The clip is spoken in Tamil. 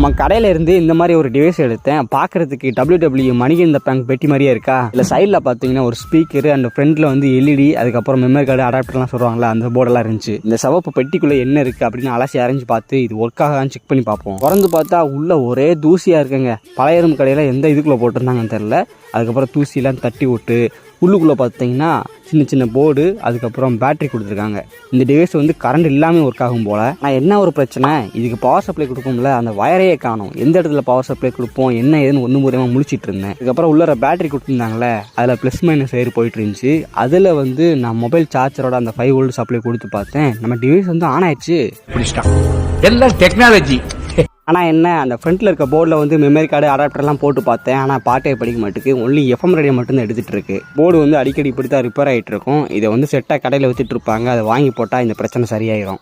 நம்ம கடையில இருந்து இந்த மாதிரி ஒரு டிவைஸ் எடுத்தேன். பார்க்கறதுக்கு WWE மணி இந்த பேங்க் பெட்டி மாதிரியே இருக்கா. இல்லை சைடில் பார்த்தீங்கன்னா ஒரு ஸ்பீக்கர் அண்ட் ஃப்ரண்ட்ல வந்து எல்இடி, அதுக்கப்புறம் மெமரி கார்டு அடாப்டர்லாம் சொல்லுவாங்களா, அந்த போர்டெல்லாம் இருந்துச்சு. இந்த சிவப்பு பெட்டிக்குள்ளே என்ன இருக்குது அப்படின்னு அலசி அரைஞ்சு பார்த்து இது ஒர்க் ஆகான்னு செக் பண்ணி பார்ப்போம். திறந்து பார்த்தா உள்ள ஒரே தூசியாக இருக்குங்க. பழைய எறும்பு கடையில் எந்த இதுக்குள்ளே போட்டிருந்தாங்கன்னு தெரில. அதுக்கப்புறம் தூசியெல்லாம் தட்டி விட்டு உள்ளுக்குள்ளே பார்த்தீங்கன்னா சின்ன சின்ன போர்டு, அதுக்கப்புறம் பேட்டரி கொடுத்துருக்காங்க. இந்த டிவைஸ் வந்து கரண்ட் இல்லாமல் ஒர்க் ஆகும் போல். நான் என்ன ஒரு பிரச்சனை, இதுக்கு பவர் சப்ளை கொடுப்போம்ல, அந்த வயரையே காணும். எந்த இடத்துல பவர் சப்ளை கொடுப்போம் என்ன ஏதுன்னு ஒன்று மூலமாக முழிச்சிட்டு இருந்தேன். அதுக்கப்புறம் உள்ள பேட்டரி கொடுத்துருந்தாங்களே, அதில் ப்ளஸ் மைனஸ் ஏறி போயிட்டு இருந்துச்சு. அதில் வந்து நான் மொபைல் சார்ஜரோட அந்த 5 வோல்ட் சப்ளை கொடுத்து பார்த்தேன். நம்ம டிவைஸ் வந்து ஆன் ஆயிடுச்சு. எல்லாம் டெக்னாலஜி. ஆனால் என்ன, அந்த ஃப்ரண்ட்டில் இருக்க போர்டில் வந்து மெமரி கார்டு அடாப்டர்லாம் போட்டு பார்த்தேன். ஆனால் பாட்டே படிக்க மாட்டேக்கு. ஒன்லி எஃப்எம் ரேடியோ மட்டும்தான் எடுத்துகிட்டு இருக்கு. போர்டு வந்து அடிக்கடி இப்படி தான் ரிப்பேர் ஆகிட்டு இருக்கும். இதை வந்து செட்டாக கடையில் வச்சுட்டு இருப்பாங்க. அதை வாங்கி போட்டால் இந்த பிரச்சனை சரியாயிடும்.